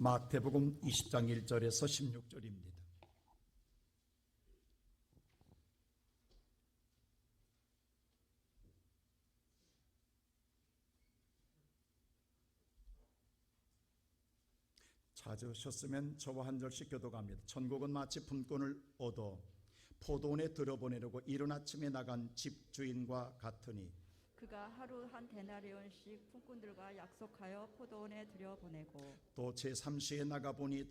마태복음 20장 1절에서 16절입니다. 찾으셨으면 저와 한 절씩 교독합니다. 천국은 마치 품꾼을 얻어 포도원에 들어보내려고 이른 아침에 나간 집주인과 같으니 그가 하루 한 데나리온씩 품꾼들과 약속하여 포도원에 들여보내고 또 제3시에 나가보니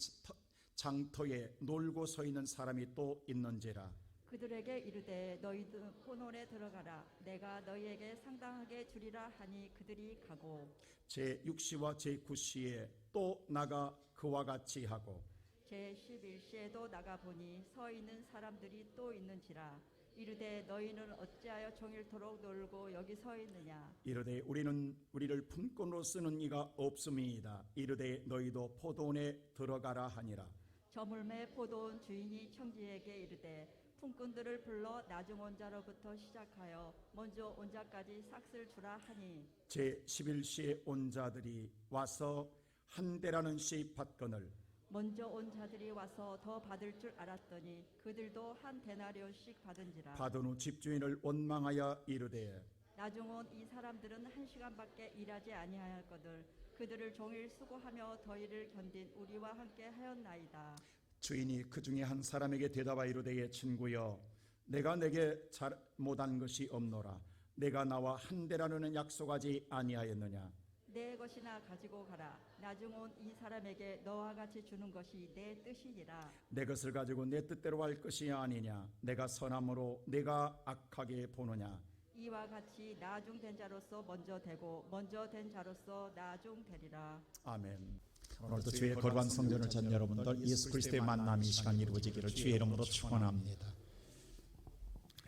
장터에 놀고 서 있는 사람이 또 있는지라. 그들에게 이르되 너희들 포도원에 들어가라. 내가 너희에게 상당하게 주리라 하니 그들이 가고 제6시와 제9시에 또 나가 그와 같이 하고 제11시에도 나가보니 서 있는 사람들이 또 있는지라. 이르되 너희는 어찌하여 종일토록 놀고 여기 서 있느냐. 이르되 우리를 품꾼으로 쓰는 이가 없음이니이다. 이르되 너희도 포도원에 들어가라 하니라. 저물매 포도원 주인이 청지에게 이르되 품꾼들을 불러 나중 온 자로부터 시작하여 먼저 온 자까지 삭슬 주라 하니 제11시에 온 자들이 와서 한 대라는 씩 받거늘 먼저 온 자들이 와서 더 받을 줄 알았더니 그들도 한 데나리온씩 받은지라. 받은 후 집주인을 원망하여 이르되 나중 온 이 사람들은 1시간밖에 일하지 아니하였거늘 그들을 종일 수고하며 더위를 견딘 우리와 함께 하였나이다. 주인이 그 중에 한 사람에게 대답하여 이르되 친구여 내가 내게 잘 못한 것이 없노라. 내가 나와 한 대라는 약속하지 아니하였느냐. 내 것이나 가지고 가라. 나중 온 이 사람에게 너와 같이 주는 것이 내 뜻이니라. 내 것을 가지고 내 뜻대로 할 것이 아니냐. 내가 선함으로 내가 악하게 보느냐. 이와 같이 나중된 자로서 먼저 되고 먼저 된 자로서 나중되리라. 아멘. 오늘도 주의 거룩한 성전을 찾는 여러분들 예수 그리스도의 만남이 이 시간 이루어지기를 주의 이름으로 축원합니다.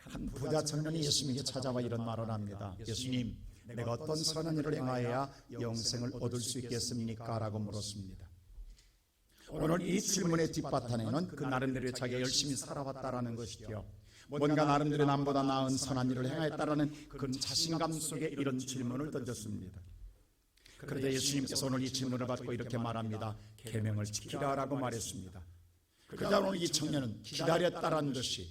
한 부자 청년이 예수님에게 찾아와 이런 말을 합니다. 예수님, 내가 어떤 선한 일을 행하여야 영생을 얻을 수 있겠습니까? 라고 물었습니다. 오늘 이 질문의 뒷바탕에는 그 나름대로 자기가 열심히 살아왔다라는 것이죠. 뭔가 나름대로 남보다 나은 선한 일을 행하였다라는 그런 자신감 속에 이런 질문을 던졌습니다. 그런데 예수님께서 오늘 이 질문을 받고 이렇게 말합니다. 계명을 지키라라고 말했습니다. 그러자 오늘 이 청년은 기다렸다라는 것이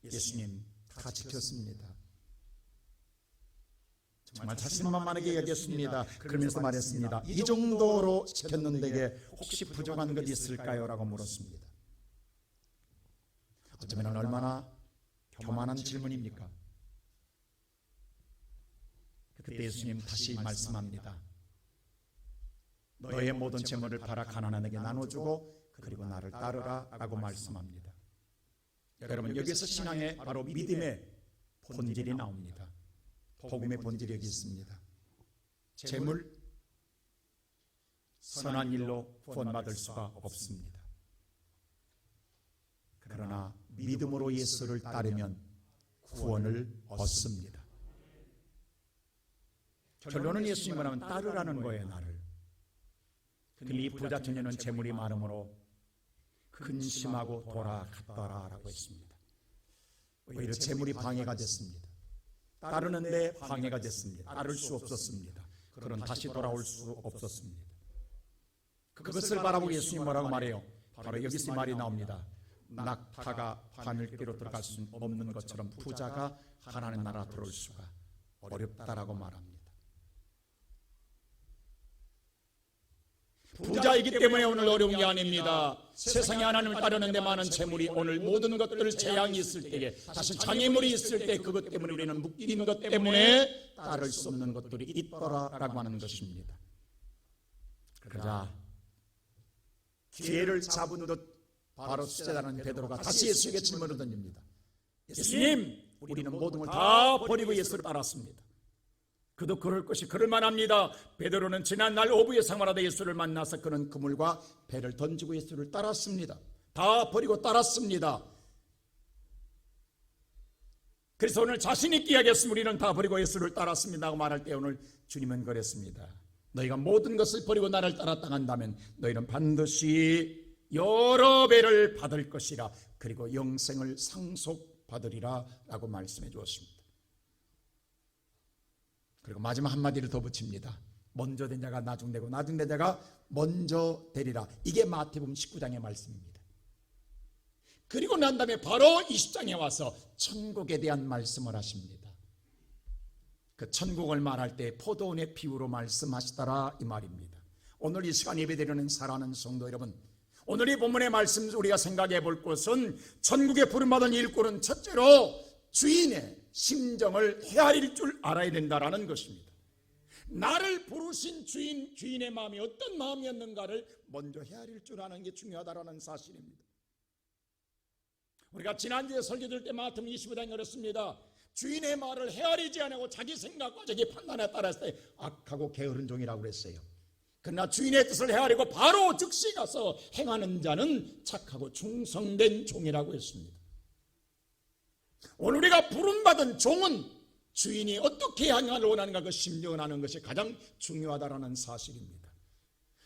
예수님 다 지켰습니다. 정말 자신만만하게 여겼습니다. 그러면서 말했습니다. 이 정도로 지켰는데 혹시 부족한 것 있을까요? 라고 물었습니다. 어쩌면 얼마나 교만한 질문입니까? 그때 예수님 다시 말씀합니다. 너의 모든 재물을 팔아 가난한에게 나눠주고 그리고 나를 따르라 라고 말씀합니다. 여러분, 여기서 신앙의 바로 믿음의 본질이 나옵니다. 복음의 본질이 여기 있습니다. 재물, 선한 일로 구원받을 수가 없습니다. 그러나 믿음으로 예수를 따르면 구원을 얻습니다. 결론은 예수님을 하면 따르라는 거예요, 나를. 근데 이 부자 청년은 재물이 많음으로 근심하고 돌아갔더라라고 했습니다. 오히려 재물이 방해가 됐습니다. 따르는데 방해가 됐습니다. 따를 수 없었습니다. 그런 다시 돌아올 수 없었습니다. 그것을 바라보고 예수님 뭐라고 말해요? 바로 여기서 말이 나옵니다. 낙타가 바늘귀로 들어갈 수 없는 것처럼 부자가 하나님 나라 들어올 수가 어렵다라고 말합니다. 부자이기 때문에 오늘 어려운 게 아닙니다. 세상에 하나님을 따르는데 많은 재물이 오늘 모든 것들 재앙이 있을 때에 다시 장애물이 있을 때 그것 때문에 우리는 묶인 것 때문에 따를 수 없는 것들이 있더라라고 하는 것입니다. 그러자 기회를 잡은 듯 바로 수제자는 베드로가 다시 예수에게 질문을 던집니다. 예수님, 우리는 모든 걸 다 버리고 예수를 따랐습니다. 그도 그럴 것이 그럴 만합니다. 베드로는 지난날 오후에 생활하다 예수를 만나서 그는 그물과 배를 던지고 예수를 따랐습니다. 다 버리고 따랐습니다. 그래서 오늘 자신 있게 이야기했습니다. 우리는 다 버리고 예수를 따랐습니다 하고 말할 때 오늘 주님은 그랬습니다. 너희가 모든 것을 버리고 나를 따랐다 한다면 너희는 반드시 여러 배를 받을 것이라. 그리고 영생을 상속받으리라 라고 말씀해 주었습니다. 그리고 마지막 한마디를 더 붙입니다. 먼저 된 자가 나중되고 나중된 자가 먼저 되리라. 이게 마태복음 19장의 말씀입니다. 그리고 난 다음에 바로 20장에 와서 천국에 대한 말씀을 하십니다. 그 천국을 말할 때 포도원의 비유로 말씀하시더라 이 말입니다. 오늘 이 시간 예배드리는 사랑하는 성도 여러분, 오늘 이 본문의 말씀 우리가 생각해 볼 것은 천국에 부름받은 일꾼은 첫째로 주인의 심정을 헤아릴 줄 알아야 된다라는 것입니다. 나를 부르신 주인의 마음이 어떤 마음이었는가를 먼저 헤아릴 줄 아는 게 중요하다라는 사실입니다. 우리가 지난주에 설교 들을 때 마태복음 25장에 그랬습니다. 주인의 말을 헤아리지 않고 자기 생각과 자기 판단에 따랐을 때 악하고 게으른 종이라고 그랬어요. 그러나 주인의 뜻을 헤아리고 바로 즉시 가서 행하는 자는 착하고 충성된 종이라고 했습니다. 오늘 우리가 부름받은 종은 주인이 어떻게 행하를 원하는가 그 심정을 아는 것이 가장 중요하다는 사실입니다.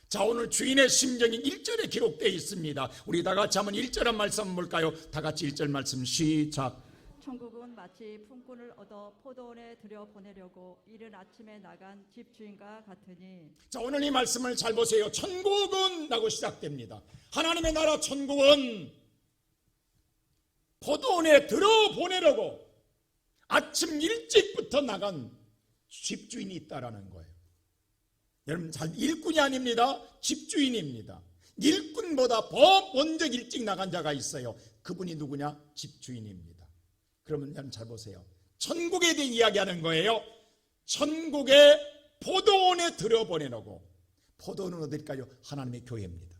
자, 오늘 주인의 심정이 1절에 기록되어 있습니다. 우리 다 같이 한번 1절 말씀 볼까요? 다 같이 1절 말씀 시작. 천국은 마치 품꾼을 얻어 포도원에 들여보내려고 이른 아침에 나간 집주인과 같으니. 자, 오늘 이 말씀을 잘 보세요. 천국은 라고 시작됩니다. 하나님의 나라 천국은 포도원에 들어보내려고 아침 일찍부터 나간 집주인이 있다라는 거예요. 여러분, 잘 일꾼이 아닙니다. 집주인입니다. 일꾼보다 더 먼저 일찍 나간 자가 있어요. 그분이 누구냐? 집주인입니다. 그러면 여러분 잘 보세요. 천국에 대해 이야기하는 거예요. 천국의 포도원에 들어보내려고. 포도원은 어딜까요? 하나님의 교회입니다.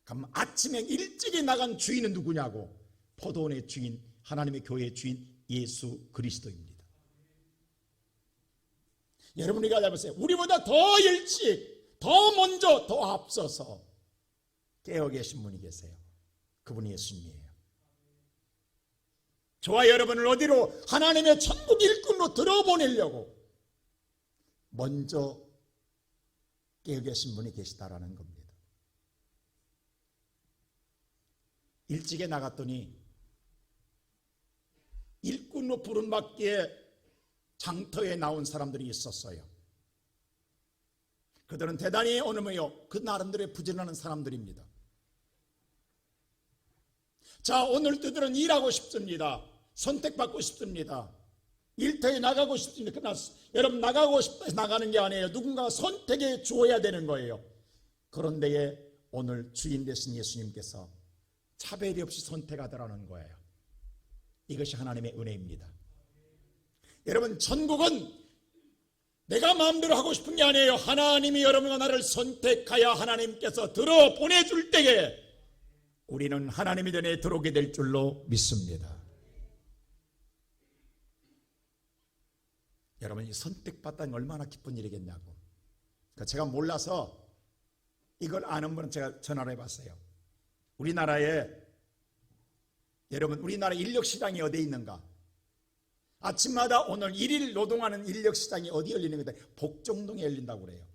그럼 아침에 일찍이 나간 주인은 누구냐고? 포도원의 주인, 하나님의 교회의 주인 예수 그리스도입니다. 여러분, 우리가 잘 보세요. 우리보다 더 일찍, 더 먼저, 더 앞서서 깨어 계신 분이 계세요. 그분이 예수님이에요. 저와 여러분을 어디로? 하나님의 천국 일꾼으로 들어보내려고 먼저 깨어 계신 분이 계시다라는 겁니다. 일찍에 나갔더니 일꾼으로 부름받기에 장터에 나온 사람들이 있었어요. 그들은 대단히 어느 뭐요? 그 나름대로 부지런한 사람들입니다. 자, 오늘 그들은 일하고 싶습니다. 선택받고 싶습니다. 일터에 나가고 싶습니다. 그러나 여러분, 나가고 싶어서 나가는 게 아니에요. 누군가 선택해 주어야 되는 거예요. 그런데 오늘 주인 되신 예수님께서 차별이 없이 선택하더라는 거예요. 이것이 하나님의 은혜입니다. 여러분, 천국은 내가 마음대로 하고 싶은 게 아니에요. 하나님이 여러분과 나를 선택하여 하나님께서 들어 보내줄 때에 우리는 하나님의 전에 들어오게 될 줄로 믿습니다. 여러분, 이 선택받다는 게 얼마나 기쁜 일이겠냐고. 제가 몰라서 이걸 아는 분은 제가 전화를 해봤어요. 우리나라에, 여러분, 우리나라 인력시장이 어디에 있는가? 아침마다 오늘 일일 노동하는 인력시장이 어디 열리는 거다? 복정동에 열린다고 그래요.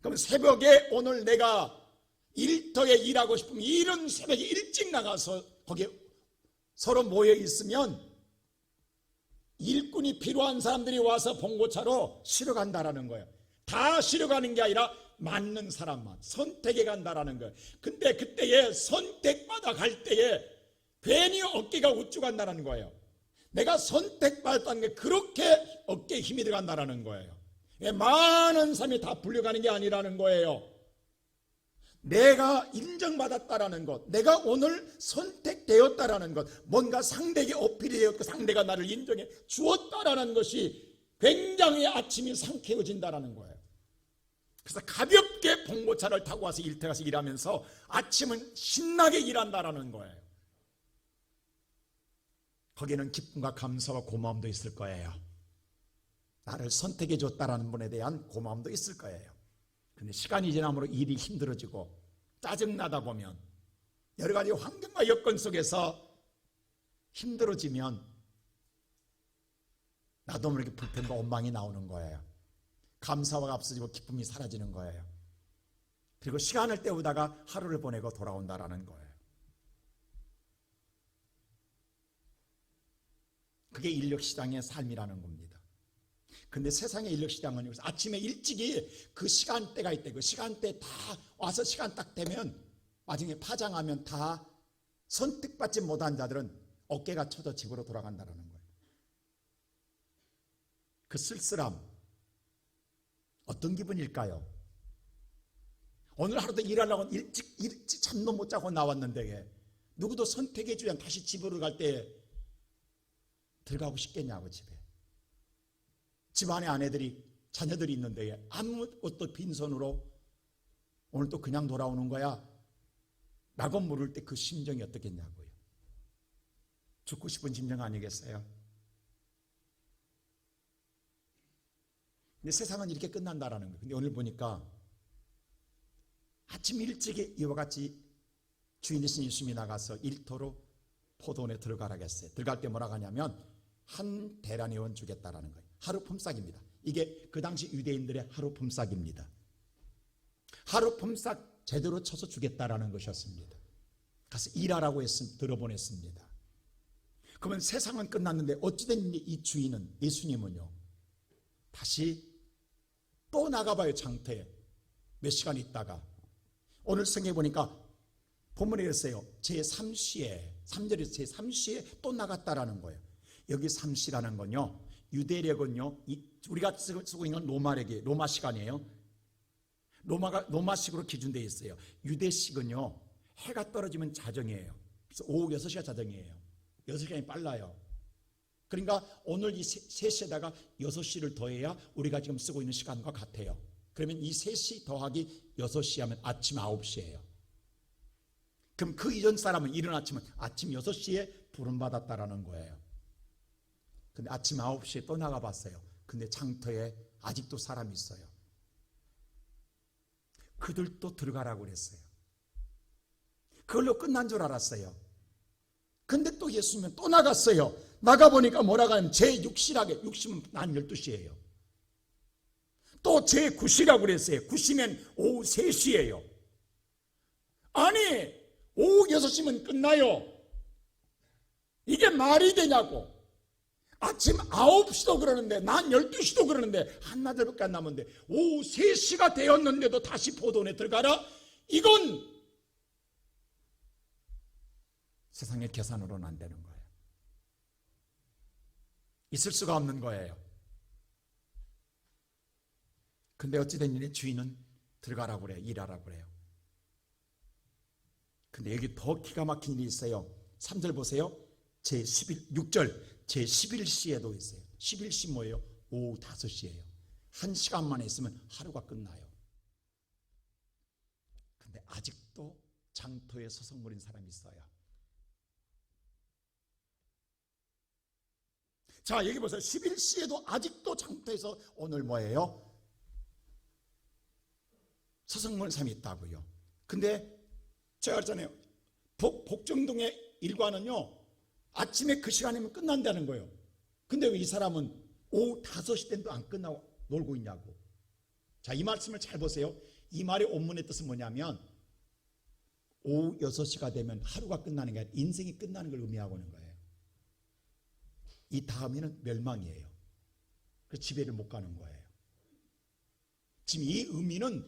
그럼 새벽에 오늘 내가 일터에 일하고 싶으면 이른 새벽에 일찍 나가서 거기에 서로 모여 있으면 일꾼이 필요한 사람들이 와서 봉고차로 실어 간다라는 거예요. 다 실어 가는 게 아니라 맞는 사람만 선택해 간다라는 거예요. 근데 그때에 선택받아 갈 때에 괜히 어깨가 우쭐간다는 거예요. 내가 선택받았다는 게 그렇게 어깨에 힘이 들어간다는 거예요. 많은 사람이 다 불려가는 게 아니라는 거예요. 내가 인정받았다라는 것, 내가 오늘 선택되었다라는 것, 뭔가 상대에게 어필이 되었고 상대가 나를 인정해 주었다라는 것이 굉장히 아침이 상쾌해진다라는 거예요. 그래서 가볍게 봉고차를 타고 와서 일터 가서 일하면서 아침은 신나게 일한다라는 거예요. 거기는 기쁨과 감사와 고마움도 있을 거예요. 나를 선택해 줬다라는 분에 대한 고마움도 있을 거예요. 그런데 시간이 지남으로 일이 힘들어지고 짜증나다 보면 여러 가지 환경과 여건 속에서 힘들어지면 나도 모르게 불편과 원망이 나오는 거예요. 감사가 앞서지고 기쁨이 사라지는 거예요. 그리고 시간을 때우다가 하루를 보내고 돌아온다라는 거예요. 그게 인력시장의 삶이라는 겁니다. 근데 세상의 인력시장은 여기서 아침에 일찍이 그 시간대가 있대. 그 시간대 다 와서 시간 딱 되면 나중에 파장하면 다 선택받지 못한 자들은 어깨가 쳐져 집으로 돌아간다는 거예요. 그 쓸쓸함 어떤 기분일까요? 오늘 하루도 일하려고 일찍 잠도 못 자고 나왔는데 누구도 선택해 주지 않고 다시 집으로 갈 때 들어가고 싶겠냐고. 집안에 아내들이 자녀들이 있는데 아무것도 빈손으로 오늘 또 그냥 돌아오는 거야 라고 물을 때 그 심정이 어떻겠냐고요. 죽고 싶은 심정 아니겠어요? 근데 세상은 이렇게 끝난다라는 거예요. 근데 오늘 보니까 아침 일찍에 이와 같이 주인 되신 예수님이 나가서 일터로 포도원에 들어가라고 했어요. 들어갈 때 뭐라고 하냐면 한 대라니원 주겠다라는 거예요. 하루 품삯입니다. 이게 그 당시 유대인들의 하루 품삯입니다. 하루 품삯 제대로 쳐서 주겠다라는 것이었습니다. 가서 일하라고 들어보냈습니다. 그러면 세상은 끝났는데 어찌된 이 주인은, 예수님은요, 다시 또 나가봐요. 장터에 몇 시간 있다가 오늘 성경에 보니까 본문에 그랬어요. 제3시에 3절에서 제3시에 또 나갔다라는 거예요. 여기 3시라는 건요, 유대력은요, 우리가 쓰고 있는 로마력이 로마 시간이에요. 로마식으로 기준되어 있어요. 유대식은요, 해가 떨어지면 자정이에요. 그래서 오후 6시가 자정이에요. 6시간이 빨라요. 그러니까 오늘 이 3시에다가 6시를 더해야 우리가 지금 쓰고 있는 시간과 같아요. 그러면 이 3시 더하기 6시 하면 아침 9시예요. 그럼 그 이전 사람은 이른 아침 6시에 부름받았다라는 거예요. 근데 아침 9시에 또 나가봤어요. 근데 장터에 아직도 사람이 있어요. 그들도 들어가라고 그랬어요. 그걸로 끝난 줄 알았어요. 근데 또 예수님은 또 나갔어요. 나가보니까 뭐라고 하면 제6시라게, 6시면 난 12시예요. 또 제9시라고 그랬어요. 9시면 오후 3시예요. 아니, 오후 6시면 끝나요. 이게 말이 되냐고. 아침 9시도 그러는데 난 12시도 그러는데 한나절밖에 안 남았는데 오후 3시가 되었는데도 다시 포도원에 들어가라? 이건 세상의 계산으로는 안 되는 거예요. 있을 수가 없는 거예요. 근데 어찌된 일이 주인은 들어가라고 그래요. 일하라고 그래요. 근데 여기 더 기가 막힌 일이 있어요. 3절 보세요. 제11, 6절 제11시에도 있어요. 11시 뭐예요? 오후 5시예요. 1시간만 있으면 하루가 끝나요. 근데 아직도 장터에 서성거린 사람이 있어요. 자, 여기 보세요. 11시에도 아직도 장터에서 오늘 뭐예요? 서성거린 사람이 있다고요. 근데 제가 그랬잖아요. 복정동의 일과는요, 아침에 그 시간이면 끝난다는 거예요. 근데 왜 이 사람은 오후 5시 때도 안 끝나고 놀고 있냐고. 자, 이 말씀을 잘 보세요. 이 말의 원문의 뜻은 뭐냐면 오후 6시가 되면 하루가 끝나는 게 아니라 인생이 끝나는 걸 의미하고 있는 거예요. 이 다음에는 멸망이에요. 그래서 집에를 못 가는 거예요. 지금 이 의미는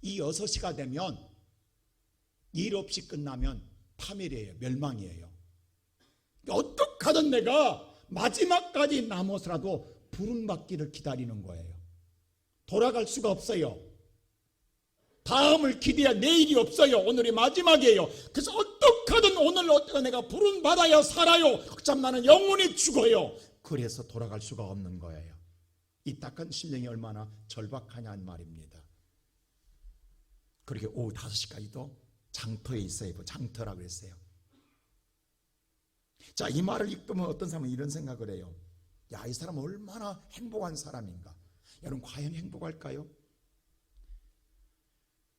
이 6시가 되면 일 없이 끝나면 파멸이에요. 멸망이에요. 어떻게 하든 내가 마지막까지 남아서라도 부름받기를 기다리는 거예요. 돌아갈 수가 없어요. 다음을 기대야 내일이 없어요. 오늘이 마지막이에요. 그래서 어떻게 하든 오늘 어떻게 내가 부름받아야 살아요. 참 나는 영원히 죽어요. 그래서 돌아갈 수가 없는 거예요. 이 딱한 심령이 얼마나 절박하냐는 말입니다. 그렇게 오후 5시까지도 장터에 있어요. 장터라고 했어요. 자, 이 말을 읽으면 어떤 사람은 이런 생각을 해요. 야, 이 사람은 얼마나 행복한 사람인가. 여러분, 과연 행복할까요?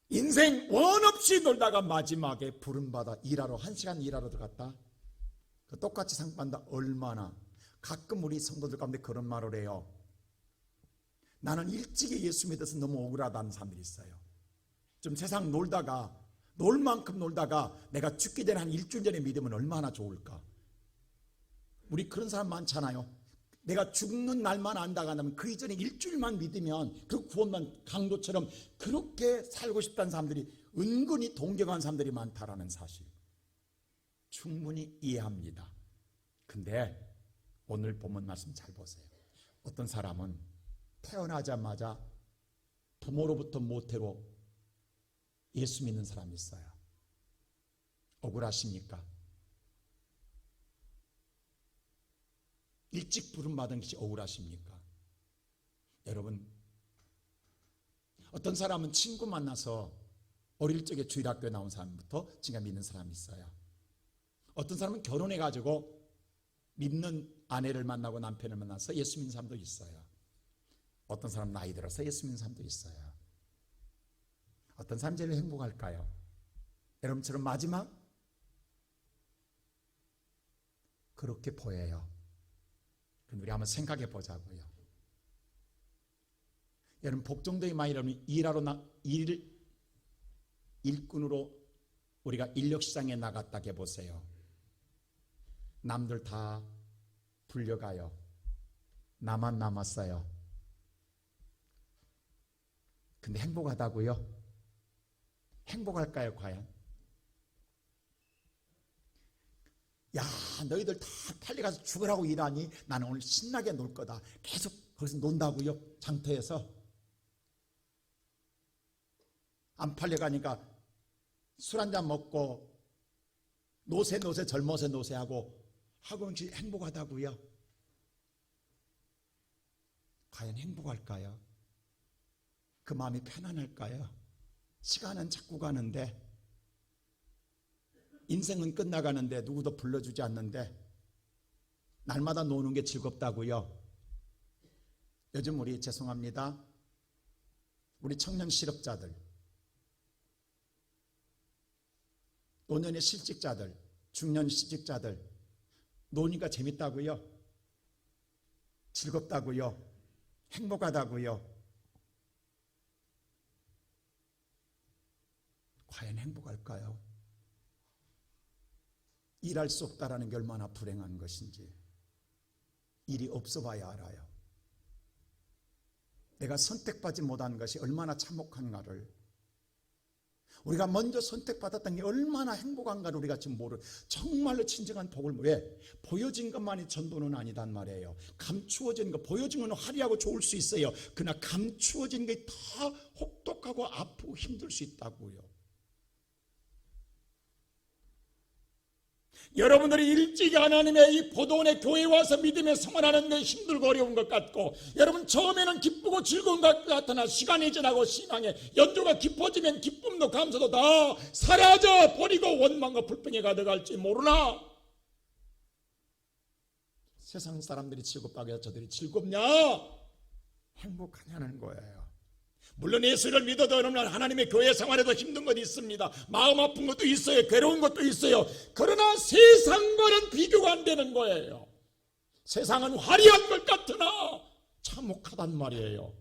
인생 원 없이 놀다가 마지막에 부름받아 일하러 1시간 일하러 들어갔다. 똑같이 상 받는다. 얼마나. 가끔 우리 성도들 가운데 그런 말을 해요. 나는 일찍이 예수 믿어서 너무 억울하다는 사람들이 있어요. 좀 세상 놀다가 놀 만큼 놀다가 내가 죽기 전에 한 일주일 전에 믿으면 얼마나 좋을까. 우리 그런 사람 많잖아요. 내가 죽는 날만 안다고 한다면 그 이전에 일주일만 믿으면 그 구원만 강도처럼 그렇게 살고 싶다는 사람들이 은근히 동경한 사람들이 많다라는 사실 충분히 이해합니다. 근데 오늘 본문 말씀 잘 보세요. 어떤 사람은 태어나자마자 부모로부터 모태로 예수 믿는 사람이 있어요. 억울하십니까? 일찍 부름받은 것이 억울하십니까? 여러분, 어떤 사람은 친구 만나서 어릴 적에 주일학교에 나온 사람부터 지금 믿는 사람이 있어요. 어떤 사람은 결혼해가지고 믿는 아내를 만나고 남편을 만나서 예수 믿는 사람도 있어요. 어떤 사람은 나이 들어서 예수 믿는 사람도 있어요. 어떤 사람이 제일 행복할까요? 여러분처럼 마지막? 그렇게 보여요. 그럼 우리 한번 생각해 보자고요. 여러분, 복종도에 많이 여러분 일꾼으로 우리가 인력시장에 나갔다 해보세요. 남들 다 불려가요. 나만 남았어요. 근데 행복하다고요? 행복할까요, 과연? 야, 너희들 다 빨리 가서 죽으라고 일하니 나는 오늘 신나게 놀 거다. 계속 거기서 논다고요, 장터에서. 안 팔려가니까 술 한잔 먹고 노세 젊어서 노세하고 하고 행복하다고요? 과연 행복할까요? 그 마음이 편안할까요? 시간은 자꾸 가는데, 인생은 끝나가는데 누구도 불러주지 않는데 날마다 노는 게 즐겁다고요? 요즘 우리 죄송합니다, 우리 청년 실업자들, 노년의 실직자들, 중년 실직자들 노니까 재밌다고요? 즐겁다고요? 행복하다고요? 과연 행복할까요? 일할 수 없다라는 게 얼마나 불행한 것인지 일이 없어 봐야 알아요. 내가 선택받지 못한 것이 얼마나 참혹한가를, 우리가 먼저 선택받았던 게 얼마나 행복한가를 우리가 지금 모르. 정말로 진정한 복을, 왜? 보여진 것만이 전부는 아니단 말이에요. 감추어진 것, 보여진 건 화려하고 좋을 수 있어요. 그러나 감추어진 게 다 혹독하고 아프고 힘들 수 있다고요. 여러분들이 일찍이 하나님의 이 보도원의 교회에 와서 믿음의 생활하는 데 힘들고 어려운 것 같고, 여러분 처음에는 기쁘고 즐거운 것 같으나 시간이 지나고 신앙의 연조가 깊어지면 기쁨도 감사도 다 사라져 버리고 원망과 불평에 가득할지 모르나, 세상 사람들이 즐겁다고 해서 저들이 즐겁냐? 행복하냐는 거예요. 물론 예수를 믿어도 여러분 하나님의 교회 생활에도 힘든 것도 있습니다. 마음 아픈 것도 있어요. 괴로운 것도 있어요. 그러나 세상과는 비교가 안 되는 거예요. 세상은 화려한 것 같으나 참혹하단 말이에요.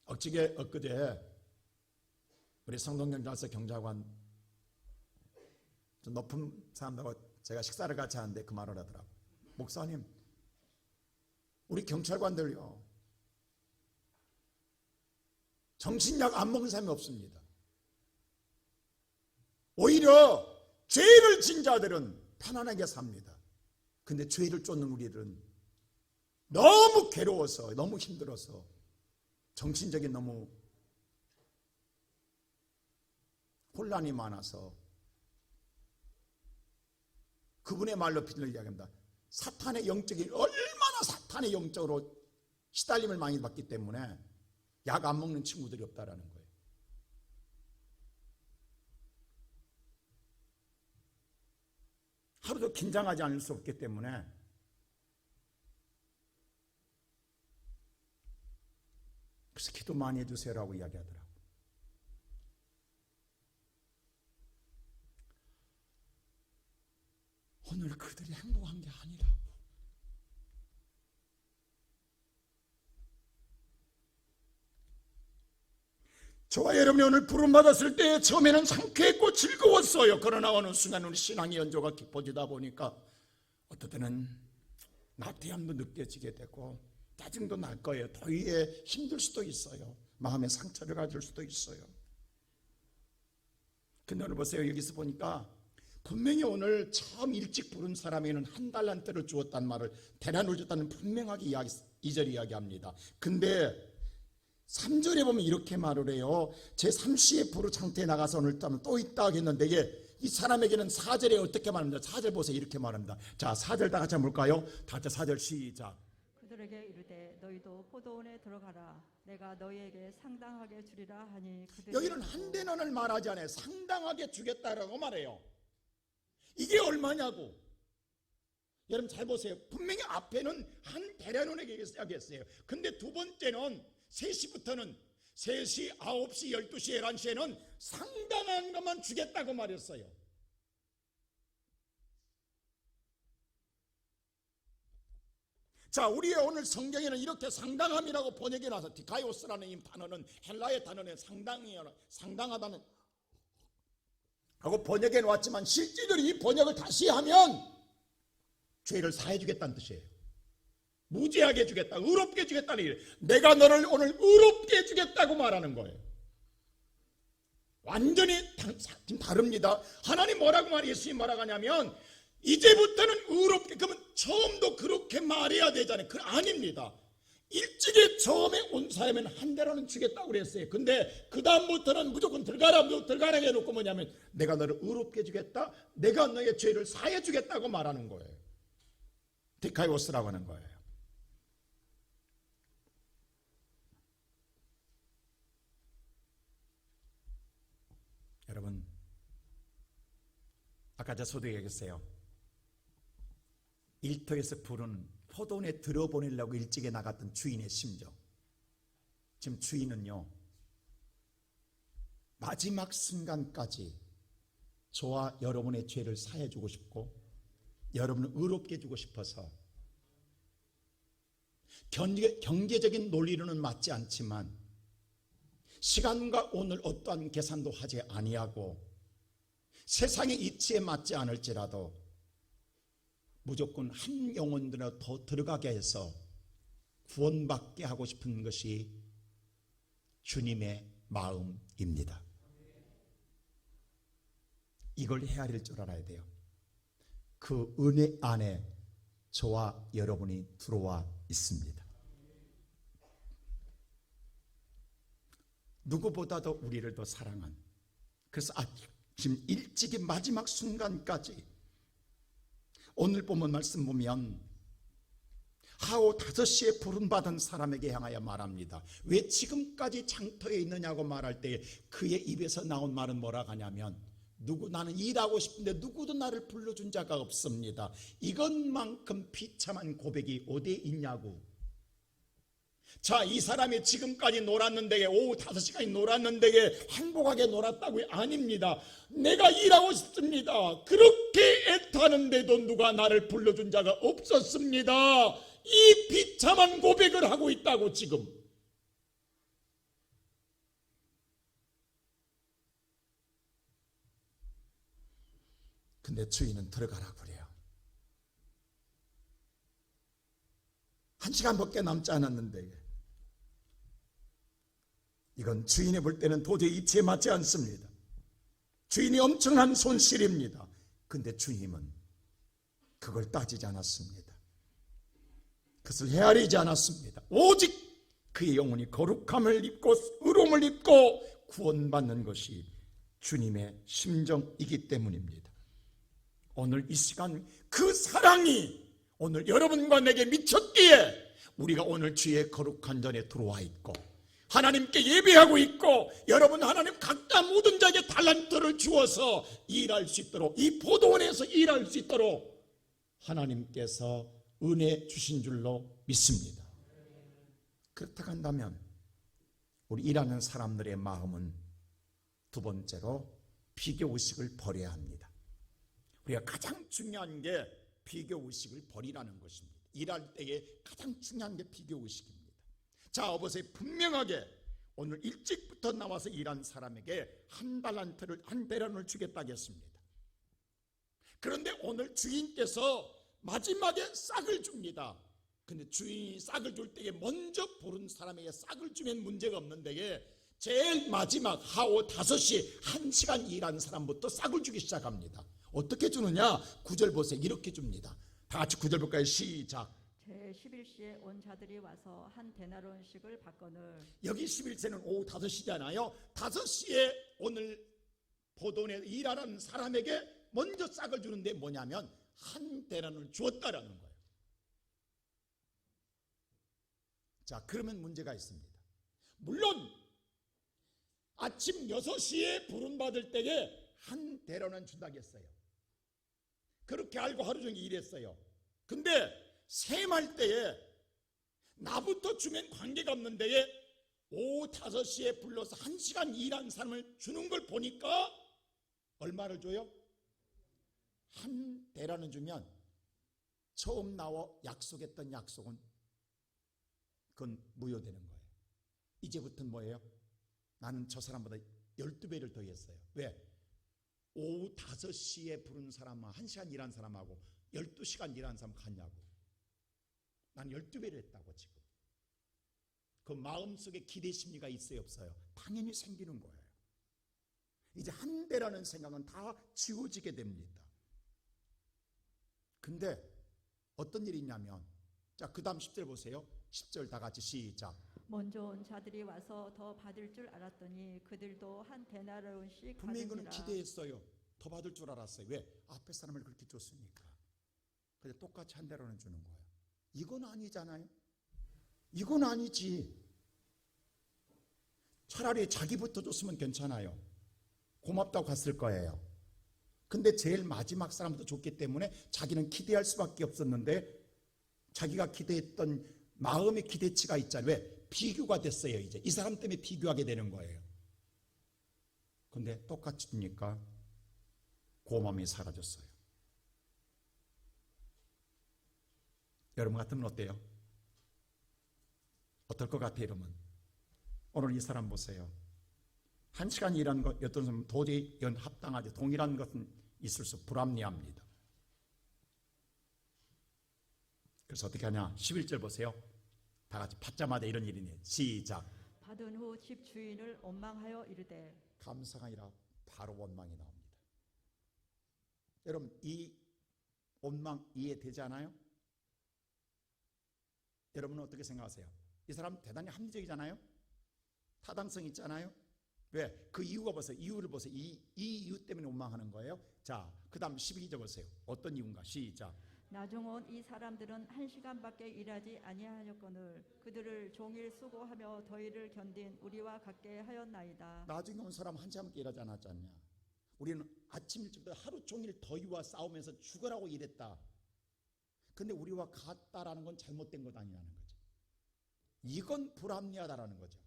엊그제 우리 성동경찰서 경좌관 좀 높은 사람들하고 제가 식사를 같이 하는데 그 말을 하더라고요. 목사님, 우리 경찰관들요, 정신약 안 먹는 사람이 없습니다. 오히려 죄를 진 자들은 편안하게 삽니다. 근데 죄를 쫓는 우리들은 너무 괴로워서, 너무 힘들어서, 정신적인 너무 혼란이 많아서, 그분의 말로 빛을 이야기합니다. 사탄의 영적인, 얼마나 사탄의 영적으로 시달림을 많이 받기 때문에 약 안 먹는 친구들이 없다라는 거예요. 하루도 긴장하지 않을 수 없기 때문에 그래서 기도 많이 해주세요라고 이야기하더라고요. 오늘 그들이 행복한 게 아니라고. 저와 여러분이 오늘 부름받았을 때 처음에는 상쾌했고 즐거웠어요. 그러나 어느 순간 우리 신앙의 연조가 깊어지다 보니까 어떨 때는 나태함도 느껴지게 되고 짜증도 날 거예요. 더위에 힘들 수도 있어요. 마음의 상처를 가질 수도 있어요. 근데 오늘 보세요. 여기서 보니까 분명히 오늘 처음 일찍 부른 사람에게는 1달란트를 주었단 말을 대란을 줬다는 분명하게 2절 이야기합니다. 근데 3절에 보면 이렇게 말을 해요. 제3시에 부르 창태에 나가서 오늘 또 있다 하겠는데 이 사람에게는 4절에 어떻게 말합니다. 4절 보세요. 이렇게 말합니다. 자, 4절 다 같이 한번 볼까요? 다 같이 4절 시작. 그들에게 이르되 너희도 포도원에 들어가라. 내가 너희에게 상당하게 주리라 하니 그들이 여기는 한 대넌을 말하지 않아요. 상당하게 주겠다라고 말해요. 이게 얼마냐고. 여러분 잘 보세요. 분명히 앞에는 한 대련원에게 이야기했어요. 근데 두 번째는 3시부터는 3시, 9시, 12시, 11시에는 상당한 것만 주겠다고 말했어요. 자, 우리의 오늘 성경에는 이렇게 상당함이라고 번역해 놔서 디카이오스라는 이 단어는 헬라의 단어는 상당하다는 하고 번역해 놓았지만 실제로 이 번역을 다시 하면 죄를 사해 주겠다는 뜻이에요. 무죄하게 주겠다, 의롭게 주겠다는 일. 내가 너를 오늘 의롭게 주겠다고 말하는 거예요. 완전히 지금 다릅니다. 하나님 뭐라고 말해? 예수님 뭐라고 하냐면 이제부터는 의롭게. 그러면 처음도 그렇게 말해야 되잖아요. 그 아닙니다. 일찍이 처음에 온 사람은 한 대로는 주겠다고 그랬어요. 근데 그 다음부터는 무조건 들어가라 해놓고 뭐냐면 내가 너를 의롭게 주겠다, 내가 너의 죄를 사해 주겠다고 말하는 거예요. 디카이오스라고 하는 거예요. 여러분, 아까 저 소도 얘기했어요. 일터에서 부른 포도원에 들어보내려고 일찍에 나갔던 주인의 심정. 지금 주인은요, 마지막 순간까지 저와 여러분의 죄를 사해주고 싶고 여러분을 의롭게 해주고 싶어서 경제적인 논리로는 맞지 않지만 시간과 오늘 어떠한 계산도 하지 아니하고 세상의 이치에 맞지 않을지라도 무조건 한 영혼들이라도 더 들어가게 해서 구원받게 하고 싶은 것이 주님의 마음입니다. 이걸 헤아릴 줄 알아야 돼요. 그 은혜 안에 저와 여러분이 들어와 있습니다. 누구보다도 우리를 더 사랑한, 그래서 지금 일찍이 마지막 순간까지 오늘 본문 말씀 보면 하오 5시에 부름받은 사람에게 향하여 말합니다. 왜 지금까지 장터에 있느냐고 말할 때 그의 입에서 나온 말은 뭐라고 하냐면 나는 일하고 싶은데 누구도 나를 불러준 자가 없습니다. 이것만큼 비참한 고백이 어디에 있냐고. 자, 이 사람이 지금까지 놀았는데 오후 5시까지 놀았는데 행복하게 놀았다고 아닙니다. 내가 일하고 싶습니다. 그렇게 애타는데도 누가 나를 불러준 자가 없었습니다. 이 비참한 고백을 하고 있다고 지금. 근데 주인은 들어가라고 그래요. 1시간밖에 남지 않았는데 이건 주인이 볼 때는 도저히 이치에 맞지 않습니다. 주인이 엄청난 손실입니다. 근데 주님은 그걸 따지지 않았습니다. 그것을 헤아리지 않았습니다. 오직 그의 영혼이 거룩함을 입고 의로움을 입고 구원받는 것이 주님의 심정이기 때문입니다. 오늘 이 시간 그 사랑이 오늘 여러분과 내게 미쳤기에 우리가 오늘 주의 거룩한 전에 들어와 있고 하나님께 예배하고 있고 여러분 하나님 각자 모든 자에게 달란트를 주어서 일할 수 있도록 이 포도원에서 일할 수 있도록 하나님께서 은혜 주신 줄로 믿습니다. 그렇다고 한다면 우리 일하는 사람들의 마음은 두 번째로 비교의식을 버려야 합니다. 우리가 가장 중요한 게 비교의식을 버리라는 것입니다. 일할 때에 가장 중요한 게 비교의식입니다. 자, 보세요. 분명하게 오늘 일찍부터 나와서 일한 사람에게 한 달란트를, 한 데나를 주겠다고 했습니다. 그런데 오늘 주인께서 마지막에 싹을 줍니다. 근데 주인이 싹을 줄 때에 먼저 부른 사람에게 싹을 주면 문제가 없는데 제일 마지막 하오 5시에 1시간 일한 사람부터 싹을 주기 시작합니다. 어떻게 주느냐? 9절 보세요. 이렇게 줍니다. 다 같이 9절 볼까요? 시작. 제11시에 온 자들이 와서 한 데나론씩을 받거늘. 여기 11세는 오후 5시잖아요. 5시에 오늘 포도원에 일하는 사람에게 먼저 싹을 주는데 뭐냐면 한 데나를 주었다라는 거예요. 자, 그러면 문제가 있습니다. 물론 아침 6시에 부름받을 때에 한 데나는 준다고 했어요. 그렇게 알고 하루 종일 일했어요. 근데 세말 때에 나부터 주면 관계가 없는 데에 오후 5시에 불러서 1시간 일한 사람을 주는 걸 보니까 얼마를 줘요? 한 대라는 주면 처음 나와 약속했던 약속은 그건 무효되는 거예요. 이제부터는 뭐예요? 나는 저 사람보다 12배를 더 했어요. 왜? 오후 5시에 부른 사람과 1시간 일한 사람하고 12시간 일한 사람 같냐고. 난 12배를 했다고 지금. 그 마음속에 기대 심리가 있어요, 없어요? 당연히 생기는 거예요. 이제 한 대라는 생각은 다 지워지게 됩니다. 근데 어떤 일이 있냐면, 자, 그 다음 10절 보세요. 10절 다 같이 시작. 먼저 온 자들이 와서 더 받을 줄 알았더니 그들도 한 데나론씩 분명히 그는 받은지라. 기대했어요. 더 받을 줄 알았어요. 왜? 앞에 사람을 그렇게 줬으니까. 근데 똑같이 한 대로는 주는 거예요. 이건 아니잖아요. 이건 아니지. 차라리 자기부터 줬으면 괜찮아요. 고맙다고 갔을 거예요. 근데 제일 마지막 사람부터 줬기 때문에 자기는 기대할 수밖에 없었는데 자기가 기대했던 마음의 기대치가 있잖아요. 왜? 비교가 됐어요. 이제 이 사람 때문에 비교하게 되는 거예요. 근데 똑같이 주니까 고마움이 사라졌어요. 여러분 같으면 어때요? 어떨 것 같아요, 여러분? 오늘 이 사람 보세요. 1시간 일하는 것, 어떤 사람은 도저히 이건 합당하지, 동일한 것은 있을수록 불합리합니다. 그래서 어떻게 하냐? 11절 보세요. 다 같이 받자마자 이런 일이네. 시작. 받은 후 집 주인을 원망하여 이르되. 감사가 아니라 바로 원망이 나옵니다. 여러분, 이 원망 이해되지 않아요? 여러분은 어떻게 생각하세요? 이 사람 대단히 합리적이잖아요? 타당성 있잖아요? 왜? 그 이유가 보세요. 이유를 보세요. 이 이유 때문에 원망하는 거예요. 자, 그 다음 12절 보세요. 어떤 이유인가? 시작. 나중 온 이 사람들은 1시간밖에 일하지 아니하였거늘 그들을 종일 수고하며 더위를 견딘 우리와 같게 하였나이다. 나중에 온 사람 1시간밖에 일하지 않았지 않냐? 우리는 아침 일찍부터 하루 종일 더위와 싸우면서 죽으라고 일했다. 근데 우리와 같다라는 건 잘못된 것 아니라는 거죠. 이건 불합리하다라는 거죠.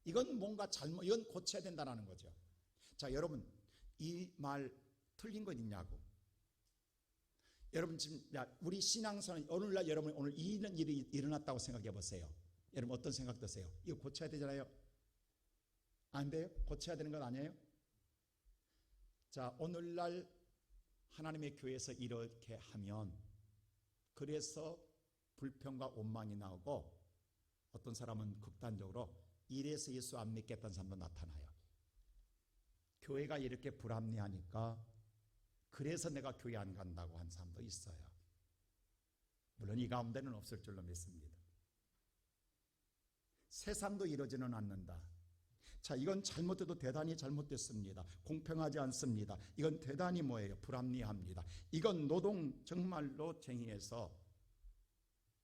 이건 뭔가 이건 고쳐야 된다는 거죠. 자, 여러분, 이 말 틀린 것 있냐고. 여러분 지금 우리 신앙생활 오늘날 여러분 오늘 이런 일이 일어났다고 생각해 보세요. 여러분 어떤 생각 드세요? 이거 고쳐야 되잖아요. 안 돼요? 고쳐야 되는 건 아니에요? 자, 오늘날 하나님의 교회에서 이렇게 하면 그래서 불평과 원망이 나오고 어떤 사람은 극단적으로 이래서 예수 안 믿겠다는 사람도 나타나요. 교회가 이렇게 불합리하니까 그래서 내가 교회 안 간다고 한 사람도 있어요. 물론 이 가운데는 없을 줄로 믿습니다. 세상도 이러지는 않는다. 자, 이건 잘못돼도 대단히 잘못됐습니다. 공평하지 않습니다. 이건 대단히 뭐예요? 불합리합니다. 이건 노동 정말로 쟁의해서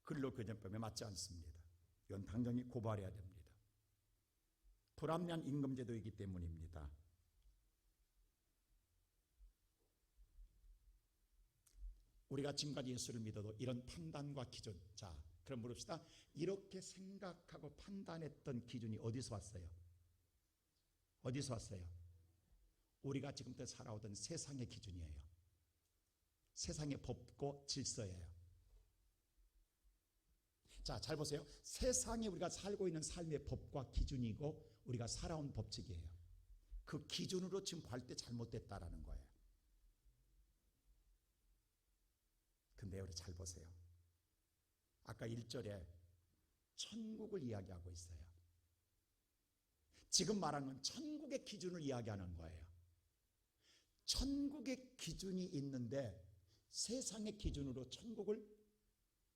근로교정법에 맞지 않습니다. 이건 당연히 고발해야 됩니다. 불합리한 임금제도이기 때문입니다. 우리가 지금까지 예수를 믿어도 이런 판단과 기준, 자, 그럼 물읍시다. 이렇게 생각하고 판단했던 기준이 어디서 왔어요? 어디서 왔어요? 우리가 지금부터 살아오던 세상의 기준이에요. 세상의 법고 질서예요. 자, 잘 보세요. 세상에 우리가 살고 있는 삶의 법과 기준이고 우리가 살아온 법칙이에요. 그 기준으로 지금 볼 때 잘못됐다라는 거예요. 근데 우리 잘 보세요. 아까 1절에 천국을 이야기하고 있어요. 지금 말하는 건 천국의 기준을 이야기하는 거예요. 천국의 기준이 있는데 세상의 기준으로 천국을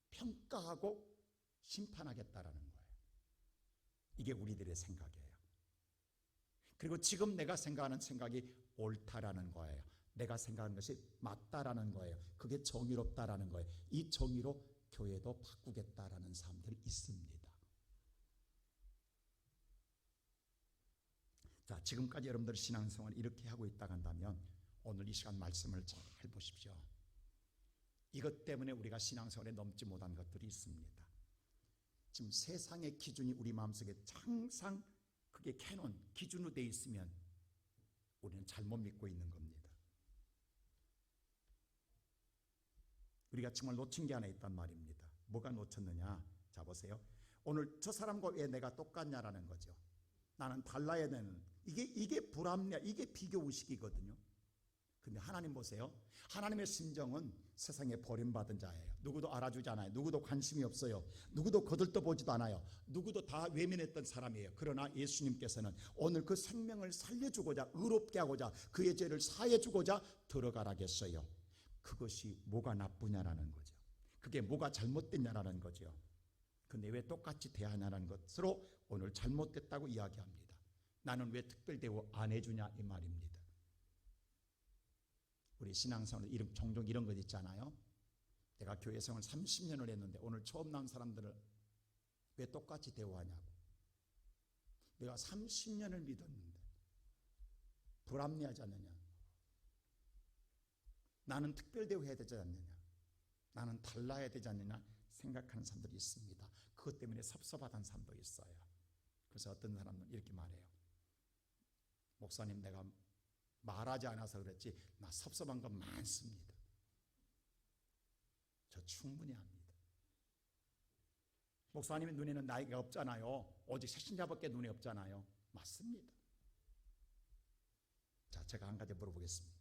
평가하고 심판하겠다라는 거예요. 이게 우리들의 생각이에요. 그리고 지금 내가 생각하는 생각이 옳다라는 거예요. 내가 생각하는 것이 맞다라는 거예요. 그게 정의롭다라는 거예요. 이 정의로 교회도 바꾸겠다라는 사람들이 있습니다. 자, 지금까지 여러분들 신앙생활을 이렇게 하고 있다 한다면 오늘 이 시간 말씀을 잘 보십시오. 이것 때문에 우리가 신앙생활에 넘지 못한 것들이 있습니다. 지금 세상의 기준이 우리 마음속에 항상 그게 캐논, 기준으로 되어 있으면 우리는 잘못 믿고 있는 겁니다. 우리가 정말 놓친 게 하나 있단 말입니다. 뭐가 놓쳤느냐? 자, 보세요. 오늘 저 사람과 왜 내가 똑같냐라는 거죠. 나는 달라야 되는, 이게 불합리화, 이게 비교의식이거든요. 근데 하나님 보세요. 하나님의 심정은 세상에 버림받은 자예요. 누구도 알아주지 않아요. 누구도 관심이 없어요. 누구도 거들떠보지도 않아요. 누구도 다 외면했던 사람이에요. 그러나 예수님께서는 오늘 그 생명을 살려주고자, 의롭게 하고자, 그의 죄를 사해주고자 들어가라겠어요. 그것이 뭐가 나쁘냐라는 거죠. 그게 뭐가 잘못됐냐라는 거죠. 근데 왜 똑같이 대하냐는 것으로 오늘 잘못됐다고 이야기합니다. 나는 왜 특별 대우 안 해주냐 이 말입니다. 우리 신앙생활 종종 이런 것 있잖아요. 내가 교회 생활 30년을 했는데 오늘 처음 나온 사람들을 왜 똑같이 대우하냐고. 내가 30년을 믿었는데 불합리하지 않느냐. 나는 특별 대우해야 되지 않느냐. 나는 달라야 되지 않느냐 생각하는 사람들이 있습니다. 그것 때문에 섭섭하다는 사람도 있어요. 그래서 어떤 사람은 이렇게 말해요. 목사님, 내가 말하지 않아서 그렇지 나 섭섭한 건 많습니다. 저 충분히 합니다. 목사님의 눈에는 나이가 없잖아요. 오직 새신자밖에 눈에 없잖아요. 맞습니다. 자, 제가 한 가지 물어보겠습니다.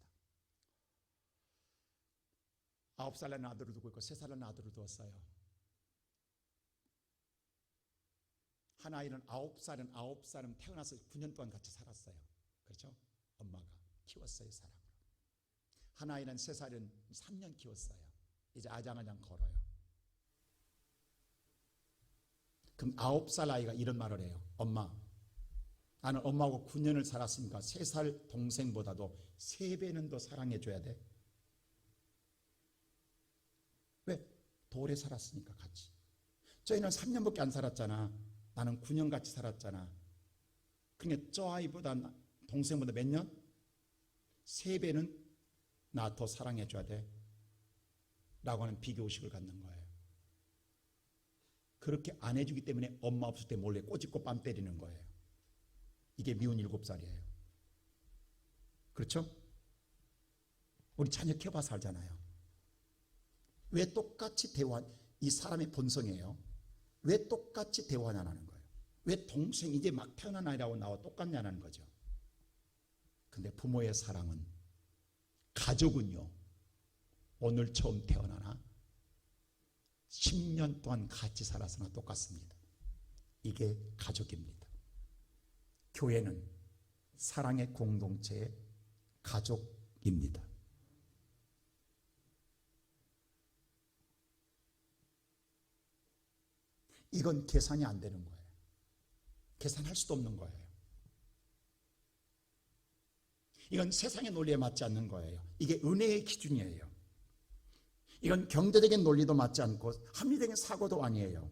9살 난 아들을 두고 있고 3살 난 아들을 두었어요. 한 아이는 9살은 태어나서 9년 동안 같이 살았어요. 그렇죠? 엄마가 키웠어요, 사랑으로. 한 아이는 3살은 3년 키웠어요. 이제 아장아장 걸어요. 그럼 9살 아이가 이런 말을 해요. 엄마, 나는 엄마하고 9년을 살았으니까 3살 동생보다도 3배는 더 사랑해줘야 돼. 왜? 더 오래 살았으니까 같이. 저희는 3년밖에 안 살았잖아. 나는 9년 같이 살았잖아. 그러니까 저 아이보다 동생보다 몇 년? 3배는 나 더 사랑해줘야 돼 라고 하는 비교의식을 갖는 거예요. 그렇게 안 해주기 때문에 엄마 없을 때 몰래 꼬집고 뺨 때리는 거예요. 이게 미운 7살이에요. 그렇죠? 우리 자녀 키워봐서 알잖아요. 왜 똑같이 이 사람의 본성이에요. 왜 똑같이 대화하냐는 거예요. 왜 동생 이제 막 태어난 아이라고 나와 똑같냐는 거죠. 근데 부모의 사랑은, 가족은요, 오늘 처음 태어나나 10년 동안 같이 살아서나 똑같습니다. 이게 가족입니다. 교회는 사랑의 공동체의 가족입니다. 이건 계산이 안 되는 거예요. 계산할 수도 없는 거예요. 이건 세상의 논리에 맞지 않는 거예요. 이게 은혜의 기준이에요. 이건 경제적인 논리도 맞지 않고 합리적인 사고도 아니에요.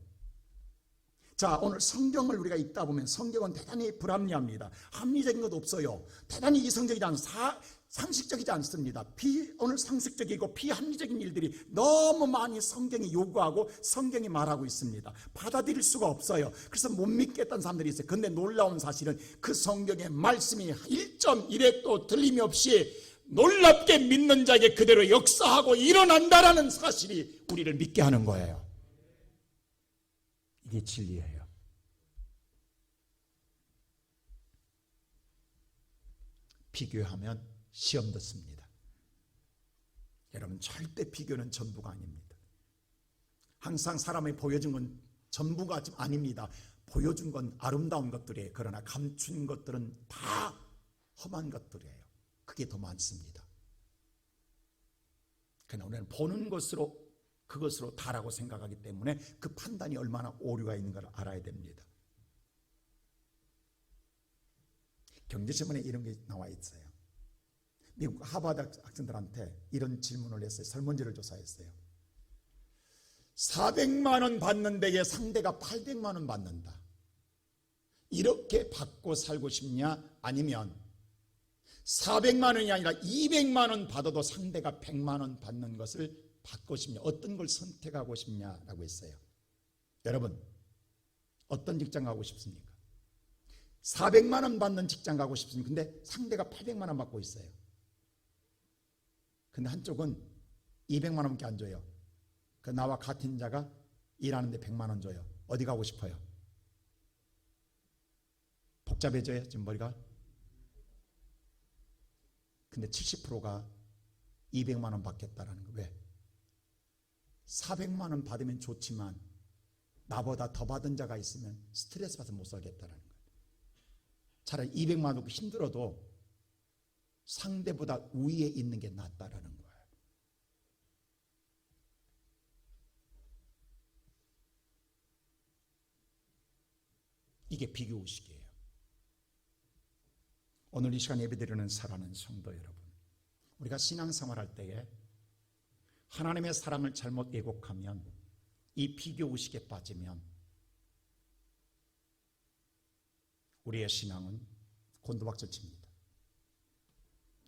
자, 오늘 성경을 우리가 읽다 보면 성경은 대단히 불합리합니다. 합리적인 것도 없어요. 대단히 이성적이지 않습니다. 상식적이지 않습니다. 오늘 상식적이고 비합리적인 일들이 너무 많이 성경이 요구하고 성경이 말하고 있습니다. 받아들일 수가 없어요. 그래서 못 믿겠다는 사람들이 있어요. 그런데 놀라운 사실은 그 성경의 말씀이 1.1획도 틀림이 없이 놀랍게 믿는 자에게 그대로 역사하고 일어난다라는 사실이 우리를 믿게 하는 거예요. 이게 진리예요. 비교하면 시험 듣습니다. 여러분, 절대 비교는 전부가 아닙니다. 항상 사람이 보여준 건 전부가 아닙니다. 보여준 건 아름다운 것들이에요. 그러나 감춘 것들은 다 험한 것들이에요. 그게 더 많습니다. 그러나 우리는 보는 것으로 그것으로 다라고 생각하기 때문에 그 판단이 얼마나 오류가 있는 걸 알아야 됩니다. 경제신문에 이런 게 나와 있어요. 미국 하버드 학생들한테 이런 질문을 했어요. 설문지를 조사했어요. 400만 원 받는 데에 상대가 800만 원 받는다. 이렇게 받고 살고 싶냐? 아니면 400만 원이 아니라 200만 원 받아도 상대가 100만 원 받는 것을 받고 싶냐? 어떤 걸 선택하고 싶냐라고 했어요. 여러분, 어떤 직장 가고 싶습니까? 400만 원 받는 직장 가고 싶습니다. 근데 상대가 800만 원 받고 있어요. 근데 한쪽은 200만 원밖에 안 줘요. 그 나와 같은 자가 일하는데 100만 원 줘요. 어디 가고 싶어요? 복잡해져요, 지금 머리가. 근데 70%가 200만 원 받겠다라는 거. 왜? 400만 원 받으면 좋지만 나보다 더 받은 자가 있으면 스트레스 받아서 못 살겠다라는 거예요. 차라리 200만 원 받고 힘들어도 상대보다 위에 있는 게 낫다라는 거예요. 이게 비교의식이에요. 오늘 이 시간 예배드리는 사랑하는 성도 여러분, 우리가 신앙생활할 때에 하나님의 사랑을 잘못 왜곡하면, 이 비교의식에 빠지면 우리의 신앙은 곤두박질 칩니다.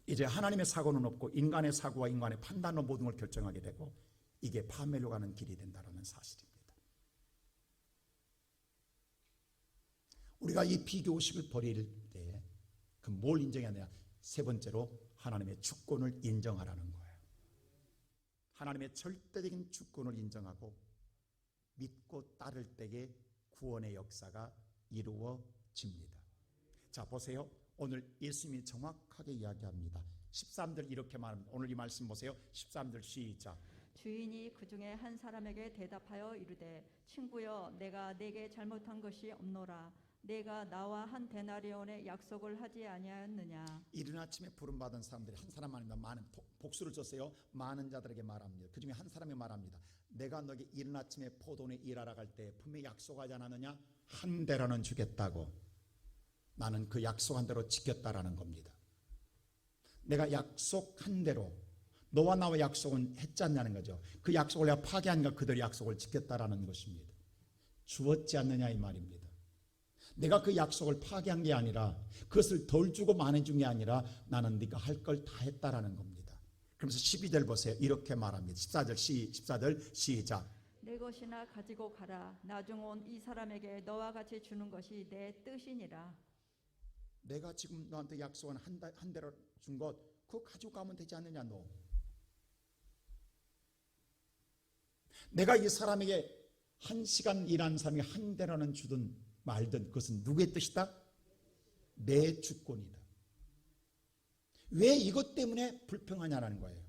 이제 하나님의 사고는 없고 인간의 사고와 인간의 판단으로 모든 걸 결정하게 되고, 이게 파멸로 가는 길이 된다는 사실입니다. 우리가 이 비교의식을 버릴 때 그 뭘 인정해야 되냐? 세 번째로 하나님의 주권을 인정하라는 거예요. 하나님의 절대적인 주권을 인정하고 믿고 따를 때에 구원의 역사가 이루어집니다. 자, 보세요. 오늘 예수님이 정확하게 이야기합니다. 13절 이렇게 말합니다. 오늘 이 말씀 보세요. 13절 시작. 주인이 그 중에 한 사람에게 대답하여 이르되 친구여, 내가 내게 잘못한 것이 없노라. 내가 나와 한 데나리온의 약속을 하지 아니하였느냐. 이른 아침에 부름받은 사람들이 한 사람 아닙니다. 많은 복수를 줬어요. 많은 자들에게 말합니다. 그 중에 한 사람이 말합니다. 내가 너에게 이른 아침에 포도원에 일하러 갈 때 분명히 약속하지 않았느냐? 한 대라는 주겠다고. 나는 그 약속한 대로 지켰다라는 겁니다. 내가 약속한 대로 너와 나와 약속은 했지 않냐는 거죠. 그 약속을 내가 파기하니까 그들의 약속을 지켰다라는 것입니다. 주었지 않느냐 이 말입니다. 내가 그 약속을 파기한 게 아니라, 그것을 덜 주고 많이 준 게 아니라 나는 네가 할 걸 다 했다라는 겁니다. 그러면서 12절 보세요. 이렇게 말합니다. 14절 시작. 내 것이나 가지고 가라. 나중 온 이 사람에게 너와 같이 주는 것이 내 뜻이니라. 내가 지금 너한테 약속한 한 대로 준 것, 그거 가지고 가면 되지 않느냐 너. 내가 이 사람에게 1시간 일한 사람에게 한 대라는 주든 말든 그것은 누구의 뜻이다? 내 주권이다. 왜 이것 때문에 불평하냐는 거예요.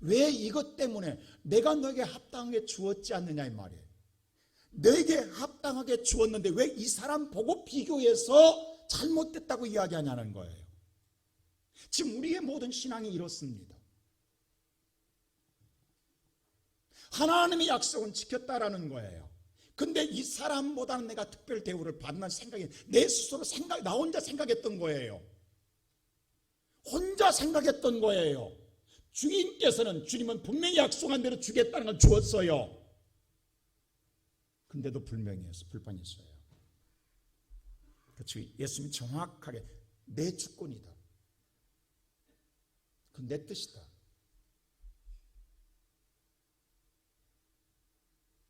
왜 이것 때문에 내가 너에게 합당하게 주었지 않느냐 이 말이에요. 너에게 합당하게 주었는데 왜 이 사람 보고 비교해서 잘못됐다고 이야기하냐는 거예요. 지금 우리의 모든 신앙이 이렇습니다. 하나님의 약속은 지켰다라는 거예요. 근데 이 사람보다는 내가 특별 대우를 받는 생각이 내 스스로 나 혼자 생각했던 거예요. 혼자 생각했던 거예요. 주님은 분명히 약속한 대로 주겠다는 걸 주었어요. 근데도 불평했어요. 그렇죠. 예수님이 정확하게 내 주권이다. 그건 내 뜻이다.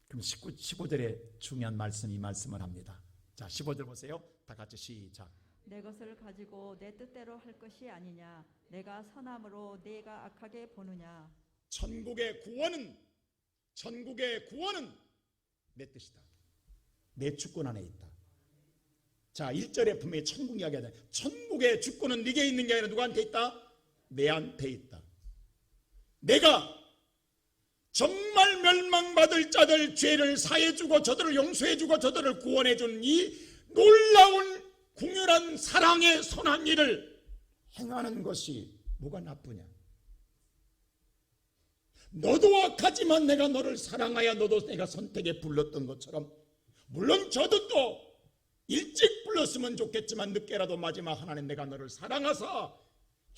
그럼 15절에 중요한 말씀, 이 말씀을 합니다. 자, 15절 보세요. 다 같이 시작. 내 것을 가지고 내 뜻대로 할 것이 아니냐. 내가 선함으로 네가 악하게 보느냐. 천국의 구원은 내 뜻이다. 내 주권 안에 있다. 자, 1절에 분명히 천국 이야기하잖아요. 천국의 주권은 네게 있는 게 아니라 누구한테 있다? 내한테 있다. 내가 정말 멸망받을 자들 죄를 사해주고 저들을 용서해주고 저들을 구원해준 이 놀라운 궁유한 사랑의 선한 일을 행하는 것이 뭐가 나쁘냐? 너도 악하지만 내가 너를 사랑하여 너도 내가 선택에 불렀던 것처럼, 물론 저도 또 일찍 불렀으면 좋겠지만 늦게라도 마지막 하나님 내가 너를 사랑하사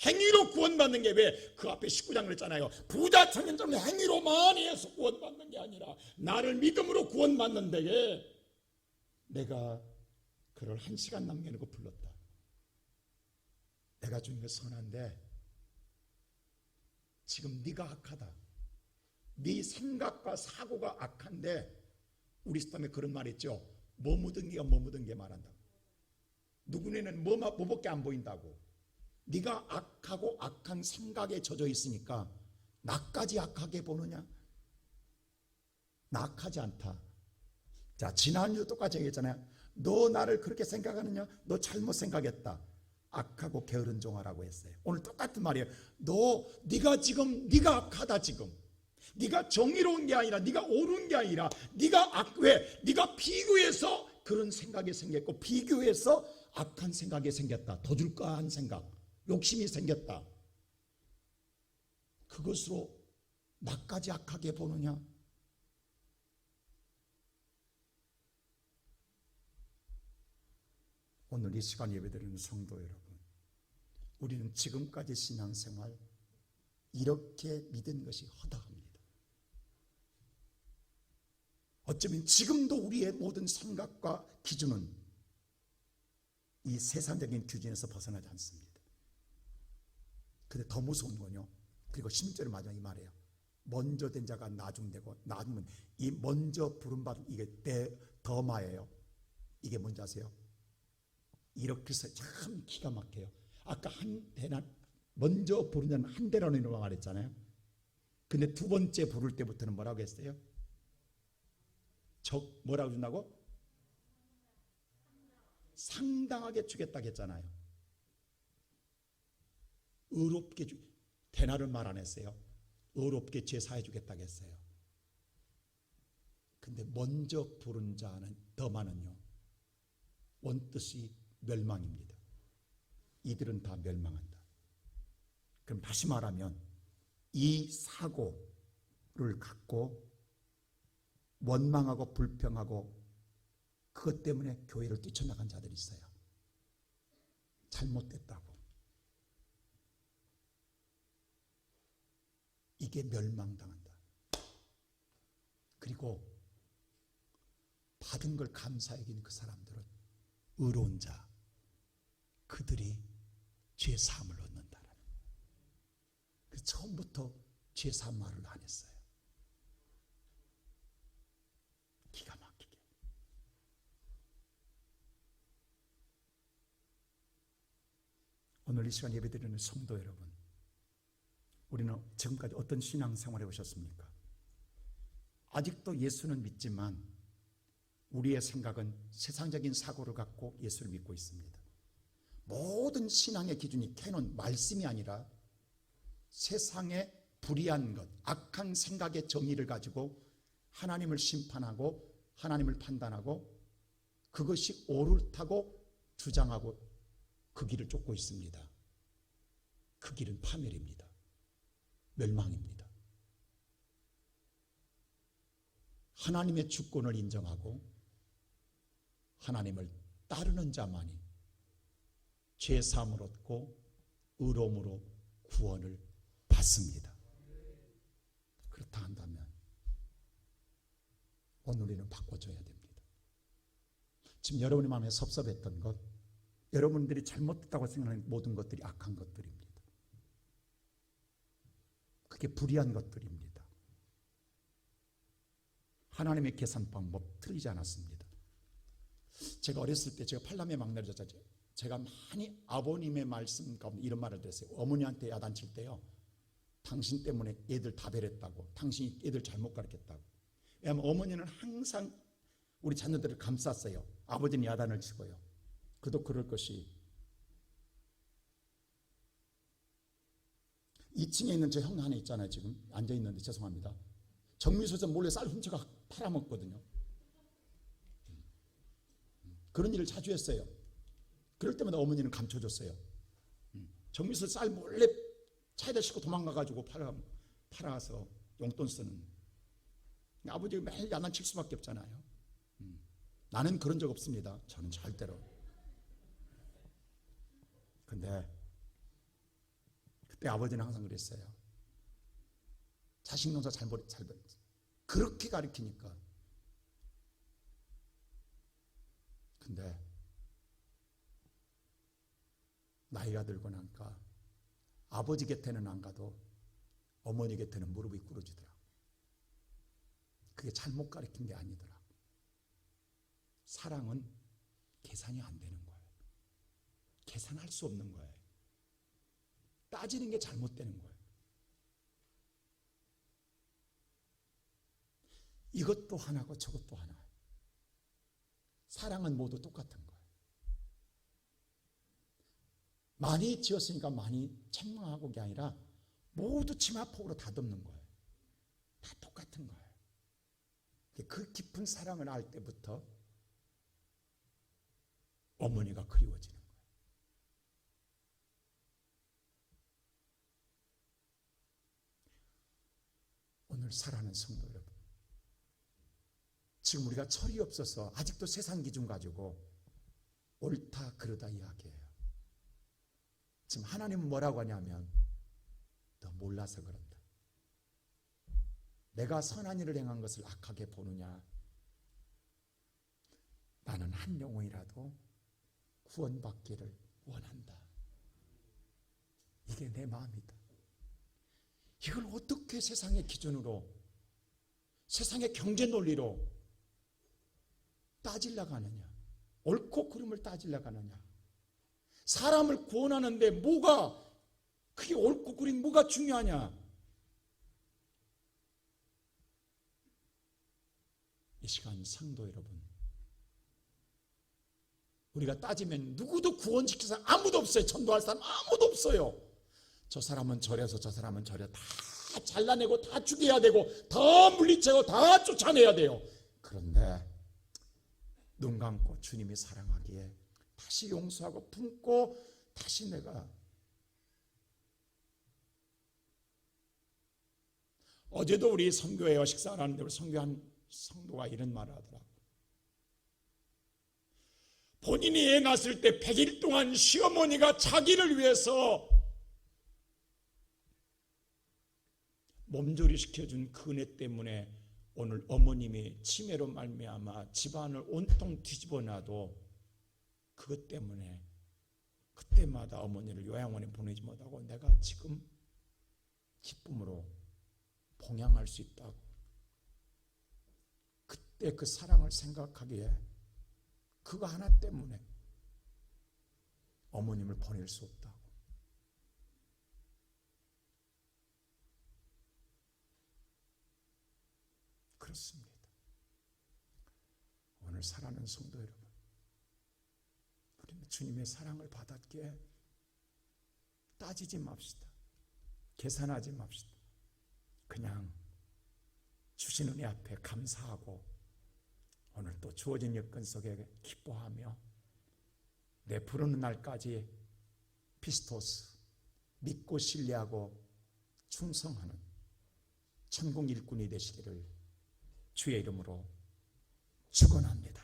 행위로 구원받는 게, 왜 그 앞에 19장을 했잖아요. 부자 청년처럼 행위로 많이 해서 구원받는 게 아니라 나를 믿음으로 구원받는 데에 내가 그를 1시간 남겨놓고 불렀다. 내가 주는 게 선한데 지금 네가 악하다. 네 생각과 사고가 악한데, 우리 스타에 그런 말 있죠. 뭐 묻은 게가 뭐 묻은 게 말한다. 누구네는 뭐밖에 안 보인다고. 네가 악하고 악한 생각에 젖어 있으니까 나까지 악하게 보느냐? 나 악하지 않다. 자, 지난주 똑같이 얘기했잖아요. 너 나를 그렇게 생각하느냐? 너 잘못 생각했다. 악하고 게으른 종아라고 했어요. 오늘 똑같은 말이에요. 네가 지금 네가 악하다. 지금 네가 정의로운 게 아니라, 네가 옳은 게 아니라, 왜? 네가 비교해서 그런 생각이 생겼고, 비교해서 악한 생각이 생겼다. 더 줄까 한 생각, 욕심이 생겼다. 그것으로 나까지 악하게 보느냐? 오늘 이 시간 예배드리는 성도 여러분, 우리는 지금까지 신앙생활 이렇게 믿은 것이 허다합니다. 어쩌면 지금도 우리의 모든 생각과 기준은 이 세상적인 기준에서 벗어나지 않습니다. 근데 더 무서운 건요, 그리고 16절에 마지막 이 말이에요. 먼저 된 자가 나중되고, 나중은 이 먼저 부름받은 이게 더마예요. 이게 뭔지 아세요? 이렇게 해서 참 기가 막혀요. 아까 한 대난 먼저 부른 자는 한 대라는 말했잖아요. 근데 두 번째 부를 때부터는 뭐라고 했어요? 뭐라고 준다고? 상당하게 주겠다고 했잖아요. 의롭게 대나를 말 안 했어요. 의롭게 죄 사해 주겠다고 했어요. 근데 먼저 부른 자는 더마는요, 원뜻이 멸망입니다. 이들은 다 멸망한다. 그럼 다시 말하면 이 사고를 갖고 원망하고 불평하고 그것 때문에 교회를 뛰쳐나간 자들이 있어요. 잘못됐다고. 이게 멸망당한다. 그리고 받은 걸 감사히 여기는 그 사람들은 의로운 자, 그들이 죄 사함을 얻는다라는. 그래서 처음부터 죄 사함 말을 안 했어요. 기가 막히게. 오늘 이 시간 예배드리는 성도 여러분, 우리는 지금까지 어떤 신앙생활을 해오셨습니까? 아직도 예수는 믿지만 우리의 생각은 세상적인 사고를 갖고 예수를 믿고 있습니다. 모든 신앙의 기준이 캐논, 말씀이 아니라 세상의 불의한 것, 악한 생각의 정의를 가지고 하나님을 심판하고 하나님을 판단하고 그것이 옳다고 주장하고 그 길을 쫓고 있습니다. 그 길은 파멸입니다. 멸망입니다. 하나님의 주권을 인정하고 하나님을 따르는 자만이 죄사함을 얻고 의로움으로 구원을 받습니다. 그렇다 한다면 오늘 우리는 바꿔줘야 됩니다. 지금 여러분의 마음에 섭섭했던 것, 여러분들이 잘못됐다고 생각하는 모든 것들이 악한 것들입니다. 그게 불의한 것들입니다. 하나님의 계산 방법 틀리지 않았습니다. 제가 어렸을 때, 제가 팔남의 막내였잖아요. 제가 많이 아버님의 말씀 가운데 이런 말을 들었어요. 어머니한테 야단칠 때요, 당신 때문에 애들 다 배렸다고, 당신이 애들 잘못 가르쳤다고. 왜냐하면 어머니는 항상 우리 자녀들을 감쌌어요. 아버지는 야단을 치고요. 그도 그럴 것이 2층에 있는 제 형 하나 있잖아요. 지금 앉아있는데 죄송합니다. 정미소에서 몰래 쌀 훔쳐가 팔아먹거든요. 그런 일을 자주 했어요. 그럴 때마다 어머니는 감춰줬어요. 정미소 쌀 몰래 차에다 싣고 도망가가지고 팔아서 용돈 쓰는. 아버지가 매일 야단 칠 수밖에 없잖아요. 나는 그런 적 없습니다. 저는 절대로. 근데 그때 아버지는 항상 그랬어요. 자식 농사 잘 그렇게 가르치니까. 근데 나이가 들고 나니까 아버지 곁에는 안 가도 어머니 곁에는 무릎이 꿇어지더라. 그게 잘못 가르친 게 아니더라. 사랑은 계산이 안 되는 거예요. 계산할 수 없는 거예요. 따지는 게 잘못되는 거예요. 이것도 하나고 저것도 하나예요. 사랑은 모두 똑같은 거예요. 많이 지었으니까 많이 책망하고 게 아니라 모두 치마폭으로 다 덮는 거예요. 다 똑같은 거예요. 그 깊은 사랑을 알 때부터 어머니가 그리워지는 거예요. 오늘 사랑하는 성도 여러분, 지금 우리가 철이 없어서 아직도 세상 기준 가지고 옳다 그르다 이야기해요. 지금 하나님은 뭐라고 하냐면 너 몰라서 그런다. 내가 선한 일을 행한 것을 악하게 보느냐. 나는 한 영혼이라도 구원받기를 원한다. 이게 내 마음이다. 이걸 어떻게 세상의 기준으로, 세상의 경제 논리로 따지려고 하느냐. 옳고 그름을 따지려고 하느냐. 사람을 구원하는데 뭐가, 그게 옳고 그름 뭐가 중요하냐. 이 시간 성도 여러분, 우리가 따지면 누구도 구원시킬 사람 아무도 없어요. 전도할 사람 아무도 없어요. 저 사람은 저래서 저 사람은 저래. 다 잘라내고 다 죽여야 되고 다 물리치고 다 쫓아내야 돼요. 그런데 눈 감고 주님이 사랑하기에 다시 용서하고 품고 다시 내가. 어제도 우리 선교회와 식사를 하는데 우리 선교한 성도가 이런 말을 하더라고요. 본인이 애 낳았을 때 100일 동안 시어머니가 자기를 위해서 몸조리 시켜준 그 은혜 때문에 오늘 어머님이 치매로 말미암아 집안을 온통 뒤집어놔도 그것 때문에 그때마다 어머니를 요양원에 보내지 못하고 내가 지금 기쁨으로 봉양할 수 있다고. 그때 그 사랑을 생각하기에 그거 하나 때문에 어머님을 보낼 수 없다고. 그렇습니다. 오늘 사랑하는 성도 여러분, 우리는 주님의 사랑을 받았기에 따지지 맙시다. 계산하지 맙시다. 그냥 주신 은혜 앞에 감사하고 오늘 또 주어진 여건 속에 기뻐하며 내 부르는 날까지 피스토스, 믿고 신뢰하고 충성하는 천국 일꾼이 되시기를 주의 이름으로 축원합니다.